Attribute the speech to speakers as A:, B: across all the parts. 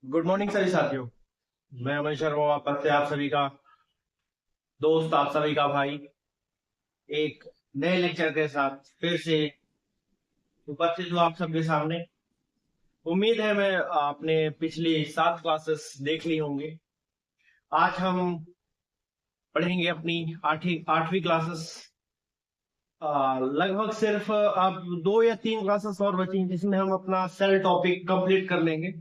A: Good morning सभी साथियों। मैं अमन शर्मा वापस से आप सभी का दोस्त, आप सभी का भाई, एक नए लेक्चर के साथ फिर से उपस्थित हूँ आप सबके सामने। उम्मीद है मैं आपने पिछली 7 क्लासेस देख ली होंगी। आज हम पढ़ेंगे अपनी आठवीं क्लासेस। लगभग सिर्फ अब 2 या 3 क्लासेस और बची हैं, जिसमें हम अपना सेल टॉपिक कंप्लीट कर लेंगे।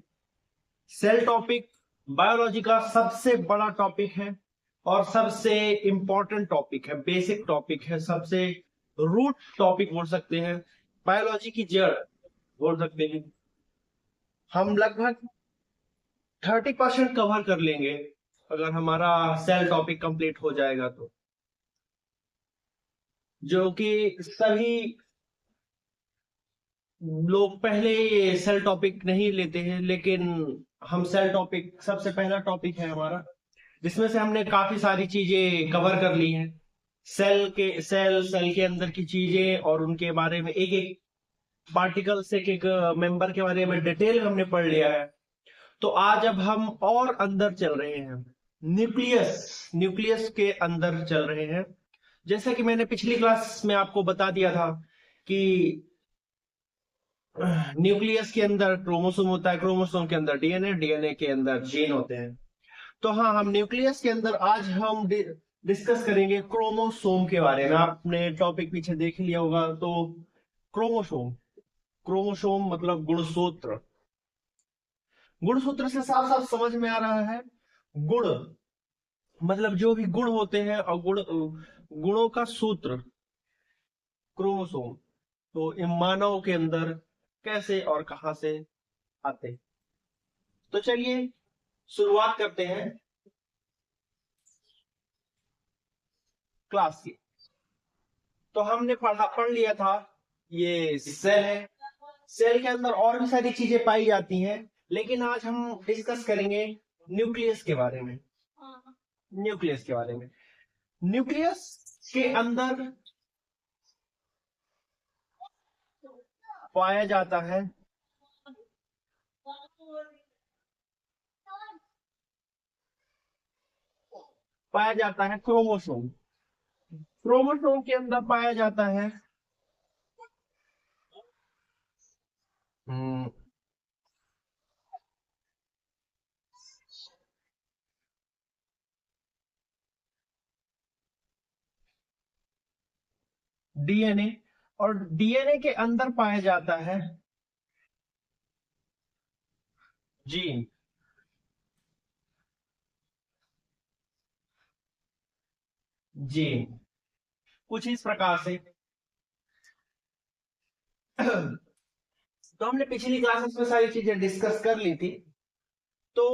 A: सेल टॉपिक बायोलॉजी का सबसे बड़ा टॉपिक है और सबसे इंपॉर्टेंट टॉपिक है, बेसिक टॉपिक है, सबसे रूट टॉपिक बोल सकते हैं, बायोलॉजी की जड़ बोल सकते हैं। हम लगभग 30% कवर कर लेंगे अगर हमारा सेल टॉपिक कंप्लीट हो जाएगा तो, जो कि सभी लोग पहले सेल टॉपिक नहीं लेते हैं, लेकिन हम सेल टॉपिक सबसे पहला टॉपिक है हमारा, जिसमें से हमने काफी सारी चीजें कवर कर ली हैं। सेल के अंदर की चीजें और उनके बारे में एक एक पार्टिकल से एक मेंबर के बारे में डिटेल हमने पढ़ लिया है। तो आज अब हम और अंदर चल रहे हैं, न्यूक्लियस न्यूक्लियस के अंदर चल रहे हैं। जैसा कि मैंने पिछली क्लास में आपको बता दिया था कि न्यूक्लियस के अंदर क्रोमोसोम होता है, क्रोमोसोम के अंदर डीएनए, डीएनए के अंदर जीन होते हैं। तो हाँ, हम न्यूक्लियस के अंदर आज हम डिस्कस करेंगे क्रोमोसोम के बारे में। आपने टॉपिक पीछे देख लिया होगा। तो क्रोमोसोम क्रोमोसोम मतलब गुणसूत्र। गुणसूत्र से साफ साफ समझ में आ रहा है, गुण मतलब जो भी गुण होते हैं, और गुणों का सूत्र क्रोमोसोम। तो इन मानव के अंदर कैसे और कहां से आते। तो चलिए शुरुआत करते हैं क्लास की। तो हमने पढ़ लिया था, ये सेल है। सेल के अंदर और भी सारी चीजें पाई जाती हैं, लेकिन आज हम डिस्कस करेंगे न्यूक्लियस के बारे में। न्यूक्लियस के बारे में न्यूक्लियस के अंदर पाया जाता है क्रोमोसोम। क्रोमोसोम के अंदर पाया जाता है डीएनए, और डीएनए के अंदर पाया जाता है जीन। जीन कुछ इस प्रकार से। तो हमने पिछली क्लासेस में सारी चीजें डिस्कस कर ली थी। तो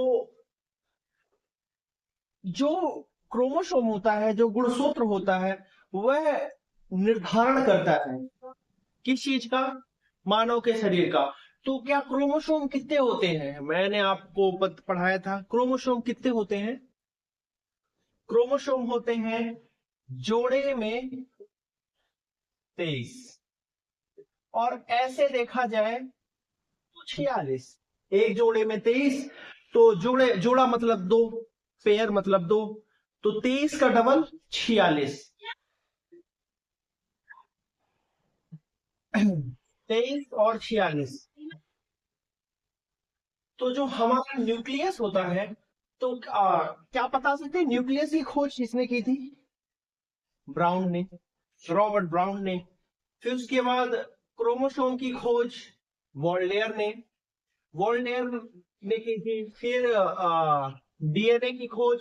A: जो क्रोमोसोम होता है, जो गुणसूत्र होता है, वह निर्धारण करता है किस चीज का, मानव के शरीर का। तो क्या क्रोमोसोम कितने होते हैं? मैंने आपको पढ़ाया था क्रोमोसोम कितने होते हैं। क्रोमोसोम होते हैं जोड़े में 23, और ऐसे देखा जाए तो 46। एक जोड़े में 23, तो जोड़ा मतलब दो, पेयर मतलब दो, तो 23 का डबल 46। 23 और 46। तो जो हमारा न्यूक्लियस होता है, तो क्या बता सकते हैं न्यूक्लियस की खोज किसने की थी? ब्राउन ने, रॉबर्ट ब्राउन ने। फिर उसके बाद क्रोमोसोम की खोज वॉल्डेयर ने वॉल्डेयर ने की थी। फिर डीएनए की खोज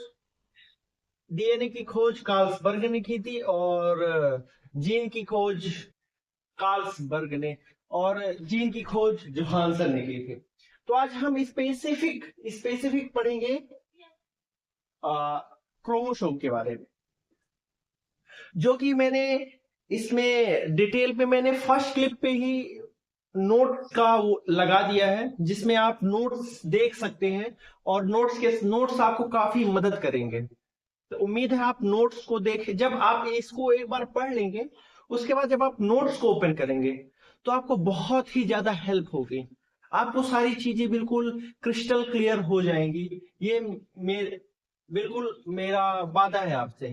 A: डीएनए की खोज कार्ल्सबर्ग ने की थी, और जीन की खोज कार्ल्सबर्ग ने, और जीन की खोज जोहानसन ने की थी। तो आज हम स्पेसिफिक स्पेसिफिक पढ़ेंगे क्रोमोसोम के बारे में, जो कि मैंने इसमें डिटेल पे मैंने फर्स्ट क्लिप पे ही नोट का वो लगा दिया है, जिसमें आप नोट्स देख सकते हैं, और नोट्स आपको काफी मदद करेंगे। तो उम्मीद है आप नोट्स को देखें। जब आप इसको एक बार पढ़ लेंगे, उसके बाद जब आप नोट्स को ओपन करेंगे, तो आपको बहुत ही ज्यादा हेल्प होगी। आपको सारी चीजें बिल्कुल क्रिस्टल क्लियर हो जाएंगी। ये बिल्कुल मेरा वादा है आपसे।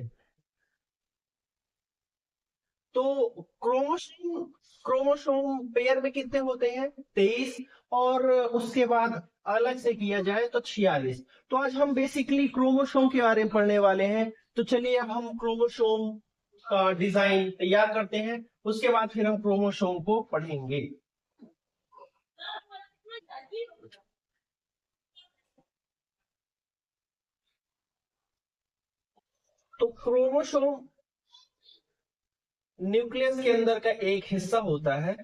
A: तो क्रोमोसोम क्रोमोसोम पेयर में कितने होते हैं? 23। और उसके बाद अलग से किया जाए तो 46। तो आज हम बेसिकली क्रोमोसोम के बारे में पढ़ने वाले हैं। तो चलिए अब हम क्रोमोसोम का डिजाइन तैयार करते हैं, उसके बाद फिर हम क्रोमोसोम को पढ़ेंगे। तो क्रोमोसोम न्यूक्लियस के अंदर का एक हिस्सा होता है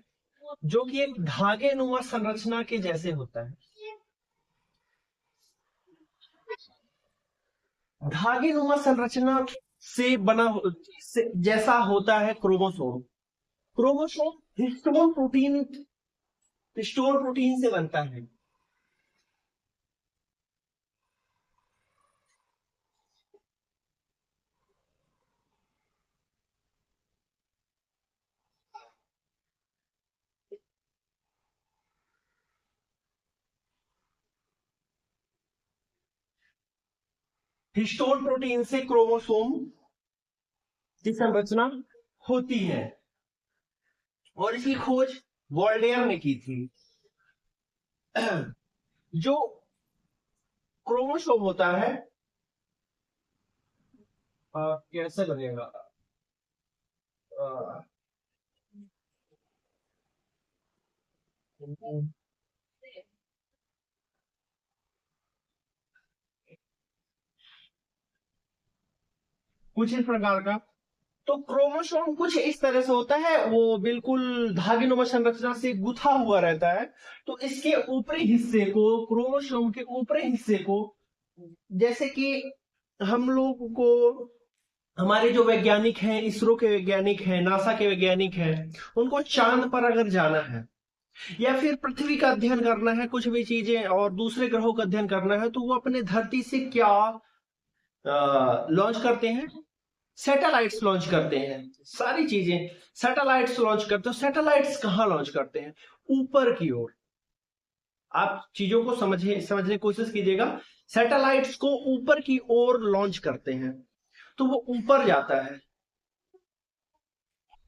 A: जो कि एक धागे नुमा संरचना के जैसे होता है। धागे नुमा संरचना से जैसा होता है क्रोमोसोम। क्रोमोसोम हिस्टोन प्रोटीन से बनता है। हिस्टोन प्रोटीन से क्रोमोसोम की संरचना होती है और इसकी खोज वॉल्डेयर ने की थी। जो क्रोमोसोम होता है, कैसे लगेगा? आ, कुछ इस प्रकार का। तो क्रोमोसोम कुछ इस तरह से होता है, वो बिल्कुल धागेनुमा संरचना से गुथा हुआ रहता है। तो इसके ऊपरी हिस्से को, क्रोमोसोम के ऊपरी हिस्से को, जैसे कि हम लोग को, हमारे जो वैज्ञानिक हैं, इसरो के वैज्ञानिक हैं, नासा के वैज्ञानिक हैं, उनको चांद पर अगर जाना है या फिर पृथ्वी का अध्ययन करना है, कुछ भी चीजें और दूसरे ग्रहों का अध्ययन करना है, तो वो अपने धरती से क्या लॉन्च करते हैं? सैटेलाइट्स लॉन्च करते हैं। सारी चीजें सैटेलाइट्स लॉन्च करते हैं। सैटेलाइट्स कहाँ लॉन्च करते हैं? ऊपर की ओर। आप चीजों को समझने की कोशिश कीजिएगा। सैटेलाइट्स को ऊपर की ओर लॉन्च करते हैं, तो वो ऊपर जाता है।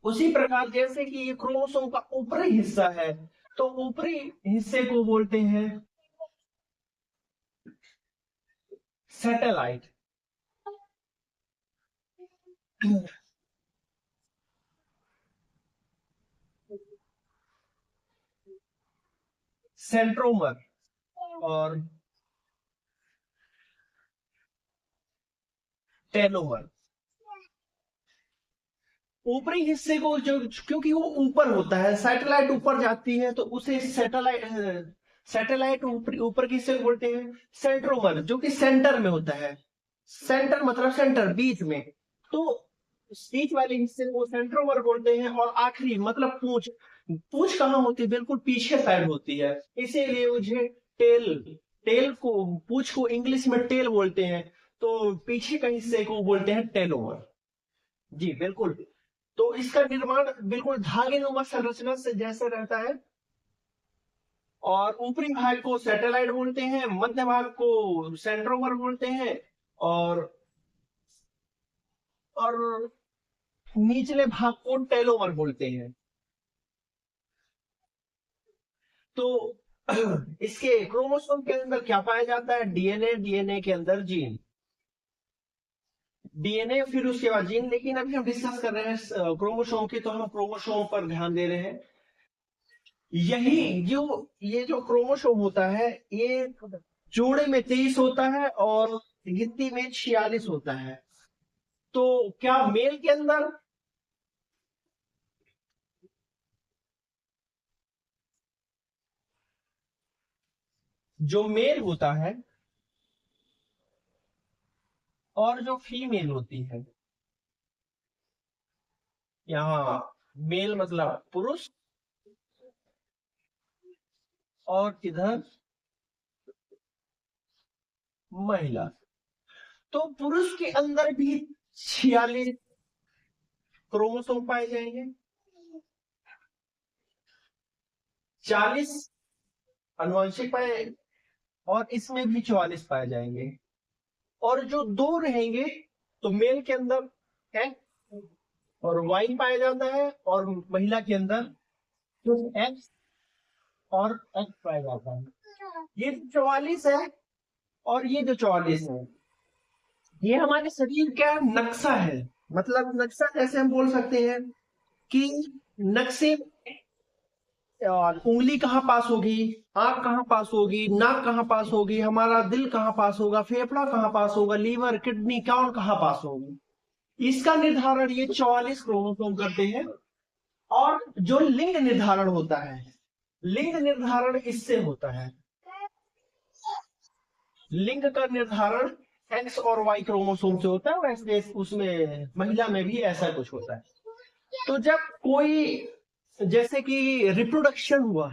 A: उसी प्रकार जैसे कि ये क्रोमोसोम का ऊपरी हिस्सा है, तो ऊपरी हिस्से को बोलते हैं सैटेलाइट। सेंट्रोमर और टेलोमर। ऊपरी हिस्से को जो, क्योंकि वो ऊपर होता है, सैटेलाइट ऊपर जाती है, तो उसे सैटेलाइट ऊपर की हिस्से को बोलते हैं सेंट्रोमर, जो कि सेंटर में होता है। सेंटर मतलब सेंटर, बीच में। तो बीच वाले हिस्से को सेंट्रोमर बोलते हैं। और आखिरी मतलब पूंछ। पूंछ कहाँ होती है? बिल्कुल पीछे साइड होती है, इसीलिए मुझे टेल टेल को, पूंछ को इंग्लिश में टेल बोलते हैं। तो पीछे का हिस्से को बोलते हैं टेलोमर। जी बिल्कुल। तो इसका निर्माण बिल्कुल धागेनुमा संरचना से जैसे रहता है। और ऊपरी भाग को सैटेलाइट बोलते हैं, मध्य भाग को सेंट्रोमर बोलते हैं, और और निचले भाग को टेलोमर बोलते हैं। तो इसके क्रोमोसोम के अंदर क्या पाया जाता है? डीएनए, डीएनए के अंदर जीन, डीएनए फिर उसके बाद जीन। लेकिन अभी हम डिस्कस कर रहे हैं क्रोमोसोम की, तो हम क्रोमोसोम पर ध्यान दे रहे हैं। यही जो ये जो क्रोमोसोम होता है, ये जोड़े में 23 होता है और गिनती में 46 होता है। तो क्या मेल के अंदर, जो मेल होता है और जो फीमेल होती है, यहाँ मेल मतलब पुरुष और इधर महिला। तो पुरुष के अंदर भी 46 क्रोमोसोम पाए जाएंगे। 40 अनुवांशिक पाए, और इसमें भी 44 पाए जाएंगे। और जो दो रहेंगे तो मेल के अंदर एक्स और वाई पाया जाता है, और महिला के अंदर सिर्फ एक्स और एक्स पाया जाता है। ये 44 है और ये जो 44 है, ये हमारे शरीर का नक्शा है। मतलब नक्शा कैसे हम बोल सकते हैं कि नक्शे, और उंगली कहाँ पास होगी, आंख कहाँ पास होगी, नाक कहाँ पास होगी, हमारा दिल कहाँ पास होगा, फेफड़ा कहाँ पास होगा, लीवर, किडनी, कौन कहाँ पास होगी, इसका निर्धारण ये 44 क्रोमोसोम करते हैं। और जो लिंग निर्धारण होता है, लिंग निर्धारण इससे होता है। लिंग का निर्धारण एक्स और वाई क्रोमोसोम से होता है, वैसे उसमें महिला में भी ऐसा कुछ होता है। तो जब कोई, जैसे कि रिप्रोडक्शन हुआ,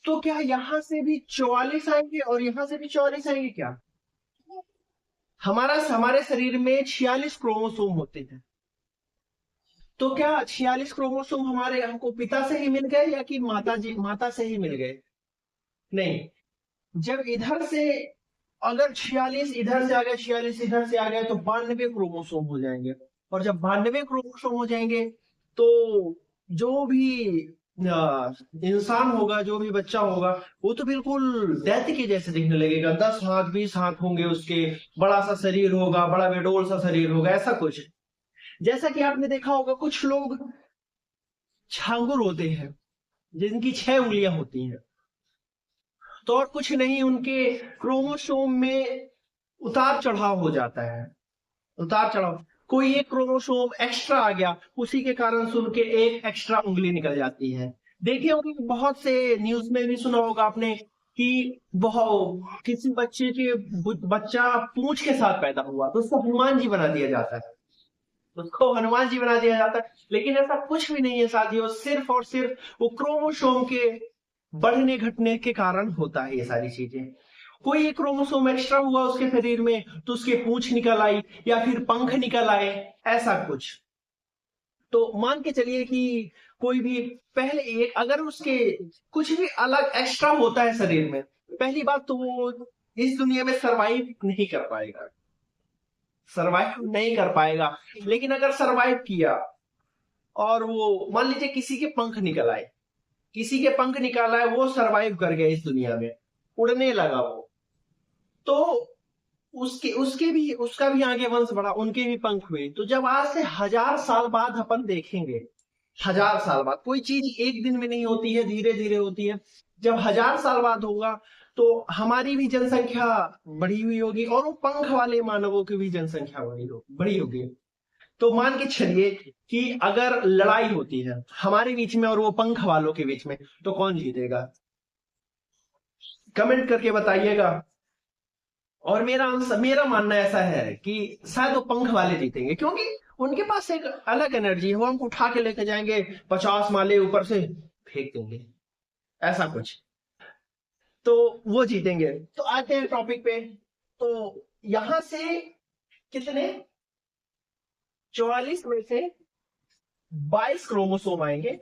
A: तो क्या यहां से भी 44 आएंगे और यहां से भी 44 आएंगे क्या? हमारे शरीर में 46 क्रोमोसोम होते हैं। तो क्या 46 क्रोमोसोम हमारे हमको पिता से ही मिल गए या कि माता से ही मिल गए? नहीं, जब इधर से अगर 46 इधर से आ गए, 46 इधर से आ गए, तो 92 क्रोमोसोम हो जाएंगे। और जब 92 क्रोमोसोम हो जाएंगे तो जो भी इंसान होगा, जो भी बच्चा होगा, वो तो बिल्कुल दैत्य के जैसे दिखने लगेगा। 10 हाथ 20 हाथ होंगे उसके, बड़ा सा शरीर होगा, बड़ा बेडोल सा शरीर होगा, ऐसा कुछ। जैसा कि आपने देखा होगा कुछ लोग छांगुर होते हैं जिनकी 6 उंगलियां होती हैं, तो और कुछ नहीं, उनके क्रोमोसोम में उतार चढ़ाव हो जाता है। उतार चढ़ाव, कोई एक क्रोमोसोम एक्स्ट्रा आ गया, उसी के कारण से उनके एक एक्स्ट्रा उंगली निकल जाती है। देखिए होंगे बहुत से न्यूज में भी सुना होगा आपने कि बहुत किसी बच्चे के बच्चा पूंछ के साथ पैदा हुआ तो उसको हनुमान जी बना दिया जाता है, उसको हनुमान जी बना दिया जाता है। लेकिन ऐसा कुछ भी नहीं है साथियों, सिर्फ और सिर्फ वो क्रोमोसोम के बढ़ने घटने के कारण होता है ये सारी चीजें। कोई एक क्रोमोसोम एक्स्ट्रा हुआ उसके शरीर में तो उसके पूंछ निकल आई या फिर पंख निकल आए, ऐसा कुछ। तो मान के चलिए कि कोई भी पहले एक, अगर उसके कुछ भी अलग एक्स्ट्रा होता है शरीर में, पहली बात तो वो इस दुनिया में सरवाइव नहीं कर पाएगा, सरवाइव नहीं कर पाएगा। लेकिन अगर सरवाइव किया और वो मान लीजिए किसी के पंख निकल आए, किसी के पंख निकाला है, वो सरवाइव कर गया इस दुनिया में, उड़ने लगा वो, तो उसके उसके भी उसका भी आगे वंश बढ़ा, उनके भी पंख हुए। तो जब आज से 1000 साल बाद अपन देखेंगे, 1000 साल बाद, कोई चीज एक दिन में नहीं होती है, धीरे धीरे होती है। जब 1000 साल बाद होगा तो हमारी भी जनसंख्या बढ़ी हुई होगी और वो पंख वाले मानवों की भी जनसंख्या बड़ी होगी। तो मान के चलिए कि अगर लड़ाई होती है हमारे बीच में और वो पंख वालों के बीच में, तो कौन जीतेगा? कमेंट करके बताइएगा। और मेरा मानना ऐसा है कि शायद वो पंख वाले जीतेंगे, क्योंकि उनके पास एक अलग एनर्जी है, वो हमको उठा के लेके जाएंगे 50 माले ऊपर से फेंक देंगे, ऐसा कुछ। तो वो जीतेंगे। तो आते हैं टॉपिक पे। तो यहां से कितने, 44 में से 22 क्रोमोसोम आएंगे,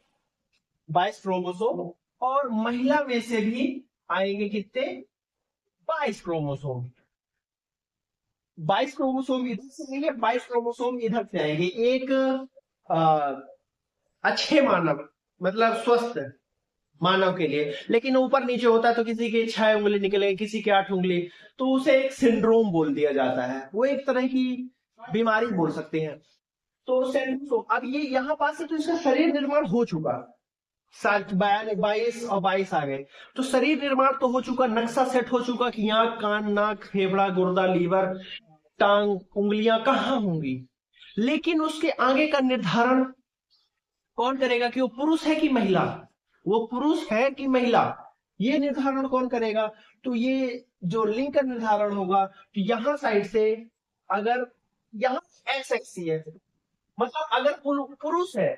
A: 22 क्रोमोसोम। और महिला में से भी आएंगे कितने, 22 क्रोमोसोम। 22 क्रोमोसोम इधर से आएंगे, 22 क्रोमोसोम इधर से आएंगे। एक आ, अच्छे मानव, मतलब स्वस्थ मानव के लिए। लेकिन ऊपर नीचे होता है तो किसी के 6 उंगली निकले, किसी के 8 उंगली, तो उसे एक सिंड्रोम बोल दिया जाता है, वो एक तरह की बीमारी बोल सकते हैं। तो अब ये यहाँ पास से तो इसका शरीर निर्माण हो चुका, 22 और 22 आ गए, तो शरीर निर्माण तो हो चुका, नक्शा सेट हो चुका कि यहाँ कान, नाक, फेफड़ा, गुर्दा, लीवर, टांग, उंगलियां कहाँ होंगी। लेकिन उसके आगे का निर्धारण कौन करेगा कि वो पुरुष है कि महिला, वो पुरुष है कि महिला, ये निर्धारण कौन करेगा? तो ये जो लिंग का निर्धारण होगा, तो यहाँ साइड से अगर यहाँ एक्स एक्सी है, मतलब अगर पुरुष है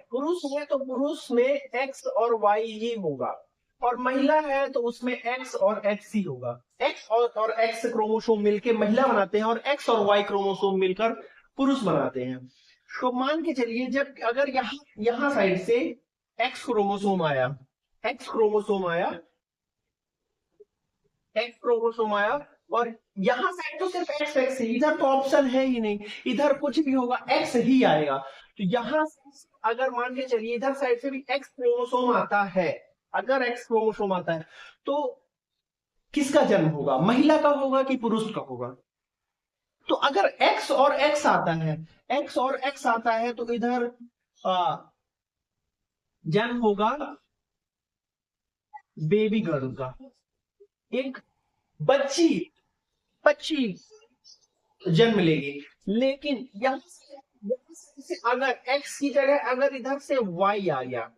A: तो पुरुष में एक्स और वाई ही होगा, और महिला है तो उसमें एक्स और एक्स ही होगा। एक्स और एक्स क्रोमोसोम मिलकर महिला बनाते हैं और एक्स और वाई क्रोमोसोम मिलकर पुरुष बनाते हैं। तो मान के चलिए जब अगर यहाँ साइड से एक्स क्रोमोसोम आया, एक्स क्रोमोसोम आया, एक्स क्रोमोसोम आया, और यहां साइड तो सिर्फ एक्स एक्स है, इधर तो ऑप्शन है ही नहीं, इधर कुछ भी होगा एक्स ही आएगा। तो यहां से अगर मान के चलिए इधर साइड से भी एक्स क्रोमोसोम आता है, अगर एक्स क्रोमोसोम आता है तो किसका जन्म होगा, महिला का होगा कि पुरुष का होगा। तो अगर एक्स और एक्स आता है, एक्स और एक्स आता है तो इधर जन्म होगा बेबी गर्ल का, एक बच्ची बच्ची जन्म लेगी। लेकिन यहाँ से अगर x की जगह अगर इधर से y आ गया,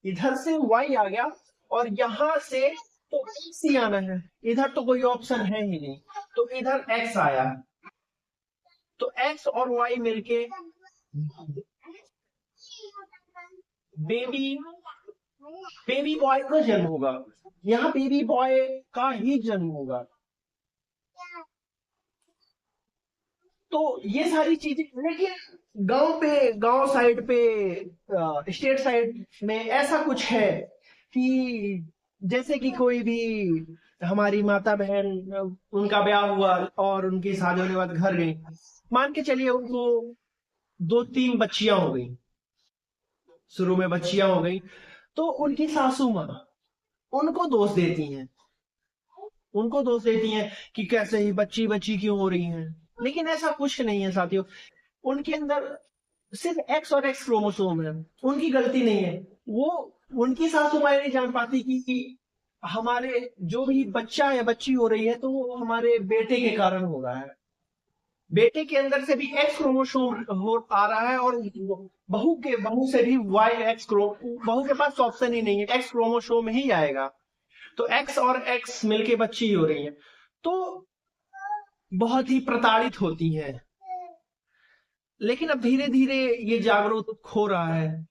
A: इधर से y आ गया, और यहां से तो x ही आना है, इधर तो कोई ऑप्शन है ही नहीं, तो इधर x आया, तो x और y मिलके बेबी बेबी बॉय का जन्म होगा, यहाँ बेबी बॉय का ही जन्म होगा। तो ये सारी चीजें, लेकिन गांव साइड पे, स्टेट साइड में ऐसा कुछ है कि जैसे कि कोई भी हमारी माता बहन, उनका ब्याह हुआ और उनकी शादी होने के बाद घर गई, मान के चलिए उनको 2-3 बच्चियां हो गई, शुरू में बच्चियां हो गई, तो उनकी सासू माँ उनको दोष देती हैं, उनको दोष देती हैं कि कैसे ही बच्ची बच्ची क्यों हो रही हैं। लेकिन ऐसा कुछ नहीं है साथियों, उनके अंदर सिर्फ एक्स और एक्स क्रोमोसोम है, उनकी गलती नहीं है। वो उनकी सासू माँ नहीं जान पाती कि हमारे जो भी बच्चा या बच्ची हो रही है तो वो हमारे बेटे के कारण हो रहा है, बेटे के अंदर से भी एक्स क्रोमोसोम हो आ रहा है, और बहू से भी वाई एक्स बहू के पास ऑप्शन ही नहीं है, एक्स क्रोमोसोम ही आएगा। तो एक्स और एक्स मिलके बच्ची हो रही है, तो बहुत ही प्रताड़ित होती है। लेकिन अब धीरे धीरे ये जागरूक हो रहा है,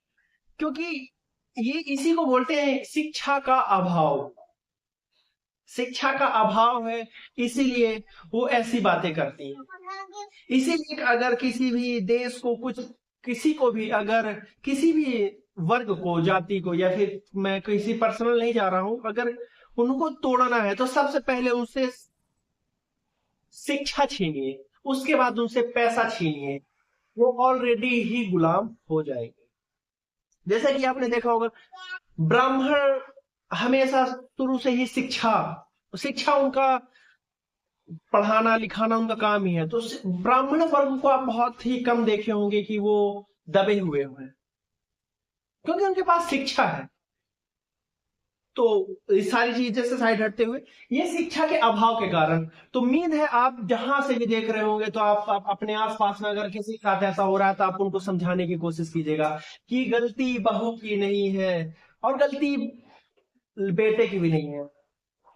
A: क्योंकि ये इसी को बोलते हैं शिक्षा का अभाव, शिक्षा का अभाव है, इसीलिए वो ऐसी बातें करती हैं। इसीलिए अगर किसी भी देश को कुछ, किसी को भी अगर किसी भी वर्ग को, जाति को, या फिर मैं किसी पर्सनल नहीं जा रहा हूं, अगर उनको तोड़ना है तो सबसे पहले उनसे शिक्षा छीनिए, उसके बाद उनसे पैसा छीनिए, वो ऑलरेडी ही गुलाम हो जाएंगे। जैसा कि आपने देखा होगा, ब्राह्मण हमेशा शुरू से ही शिक्षा उनका पढ़ाना लिखाना उनका काम ही है। तो ब्राह्मण वर्ग को आप बहुत ही कम देखे होंगे कि वो दबे हुए हैं, क्योंकि उनके पास शिक्षा है। तो इस सारी चीजें से साइड हटते हुए ये शिक्षा के अभाव के कारण, तो उम्मीद है आप जहां से भी देख रहे होंगे तो आप अपने आसपास में अगर किसी के साथ ऐसा हो रहा है तो आप उनको समझाने की कोशिश कीजिएगा कि गलती बहू की नहीं है और गलती बेटे की भी नहीं है।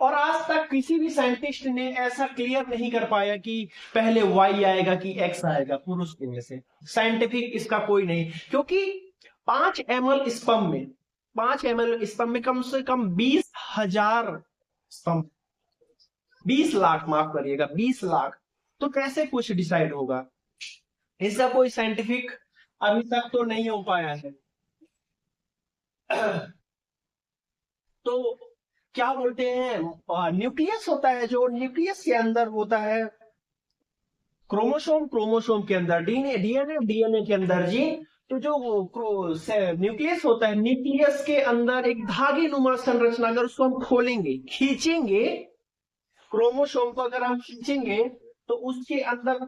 A: और आज तक किसी भी साइंटिस्ट ने ऐसा क्लियर नहीं कर पाया कि पहले वाई आएगा कि एक्स आएगा पुरुष के में से, साइंटिफिक इसका कोई नहीं, क्योंकि 5 ml स्पर्म में कम से कम 20,000 स्पर्म, 20 लाख, माफ करिएगा 20 लाख, तो कैसे कुछ डिसाइड होगा, इसका कोई साइंटिफिक अभी तक तो नहीं हो पाया है। तो क्या बोलते हैं, न्यूक्लियस होता है, जो न्यूक्लियस के अंदर होता है क्रोमोसोम, क्रोमोसोम के अंदर डीएनए, डीएनए के अंदर जीन। तो जो न्यूक्लियस होता है, न्यूक्लियस के अंदर एक धागे नुमा संरचना, अगर उसको हम खोलेंगे, खींचेंगे, क्रोमोसोम को अगर हम खींचेंगे तो उसके अंदर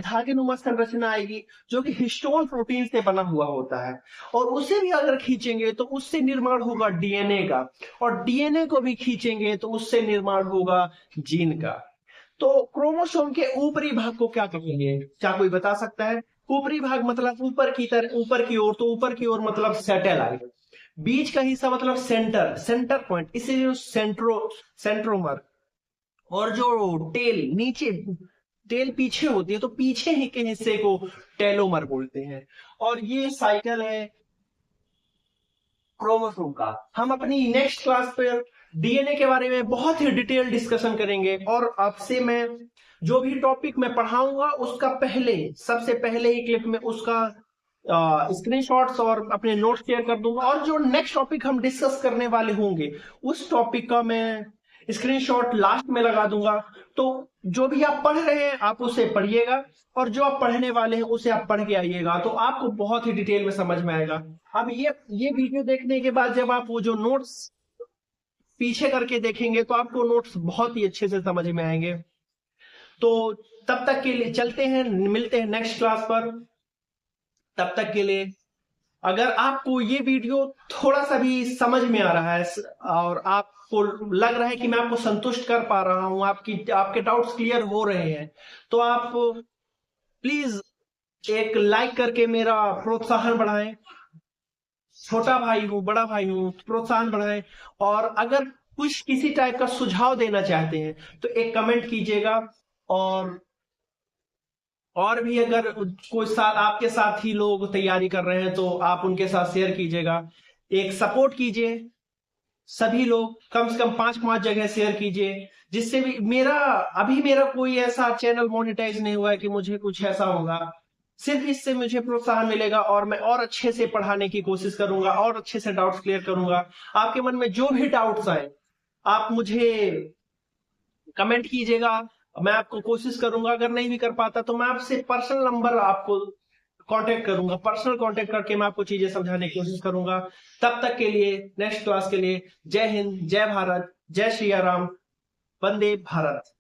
A: धागे नुमा संरचना आएगी, जो कि हिस्टोन प्रोटीन से बना हुआ होता है, और उसे भी अगर खींचेंगे तो उससे निर्माण होगा डीएनए का, और डीएनए को भी खींचेंगे तो उससे निर्माण होगा जीन का। तो क्रोमोसोम के ऊपरी भाग को क्या कहेंगे, क्या कोई बता सकता है? ऊपरी भाग मतलब ऊपर की ओर, तो ऊपर की ओर मतलब सैटेलाइट, बीच का हिस्सा मतलब सेंटर पॉइंट, इसीलिए सेंट्रोमर, और जो टेल पीछे होती है तो पीछे ही के हिस्से को टेलोमर बोलते हैं। और ये साइकिल है क्रोमोसोम का। हम अपनी नेक्स्ट क्लास पर डीएनए के बारे में बहुत ही डिटेल डिस्कशन करेंगे, और आपसे मैं जो भी टॉपिक मैं पढ़ाऊंगा उसका सबसे पहले ही क्लिप में उसका स्क्रीनशॉट्स और अपने नोट्स शेयर कर दूंगा, और जो नेक्स्ट टॉपिक हम डिस्कस करने वाले होंगे उस टॉपिक का मैं स्क्रीनशॉट लास्ट में लगा दूंगा। तो जो भी आप पढ़ रहे हैं आप उसे पढ़िएगा, और जो आप पढ़ने वाले हैं उसे आप पढ़ के आइएगा, तो आपको बहुत ही डिटेल में समझ में आएगा। अब ये वीडियो देखने के बाद जब आप वो जो नोट्स पीछे करके देखेंगे तो आपको नोट्स बहुत ही अच्छे से समझ में आएंगे। तो तब तक के लिए चलते हैं, मिलते हैं नेक्स्ट क्लास पर। तब तक के लिए अगर आपको ये वीडियो थोड़ा सा भी समझ में आ रहा है और आपको लग रहा है कि मैं आपको संतुष्ट कर पा रहा हूं, आपके डाउट्स क्लियर हो रहे हैं, तो आप प्लीज एक लाइक करके मेरा प्रोत्साहन बढ़ाएं। छोटा भाई हूं, बड़ा भाई हूं, प्रोत्साहन बढ़ाएं। और अगर कुछ किसी टाइप का सुझाव देना चाहते हैं तो एक कमेंट कीजिएगा। और भी अगर कोई साथ आपके साथ ही लोग तैयारी कर रहे हैं तो आप उनके साथ शेयर कीजिएगा, एक सपोर्ट कीजिए। सभी लोग कम से कम 5 जगह शेयर कीजिए, जिससे भी मेरा कोई ऐसा चैनल मोनेटाइज नहीं हुआ है कि मुझे कुछ ऐसा होगा। सिर्फ इससे मुझे प्रोत्साहन मिलेगा और मैं और अच्छे से पढ़ाने की कोशिश करूंगा और अच्छे से डाउट्स क्लियर करूंगा। आपके मन में जो भी डाउट्स आए आप मुझे कमेंट कीजिएगा, मैं आपको कोशिश करूंगा। अगर नहीं भी कर पाता तो मैं आपसे पर्सनल नंबर आपको कांटेक्ट करूंगा, पर्सनल कांटेक्ट करके मैं आपको चीजें समझाने की कोशिश करूंगा। तब तक के लिए नेक्स्ट क्लास के लिए जय हिंद, जय भारत, जय श्री राम, वंदे भारत।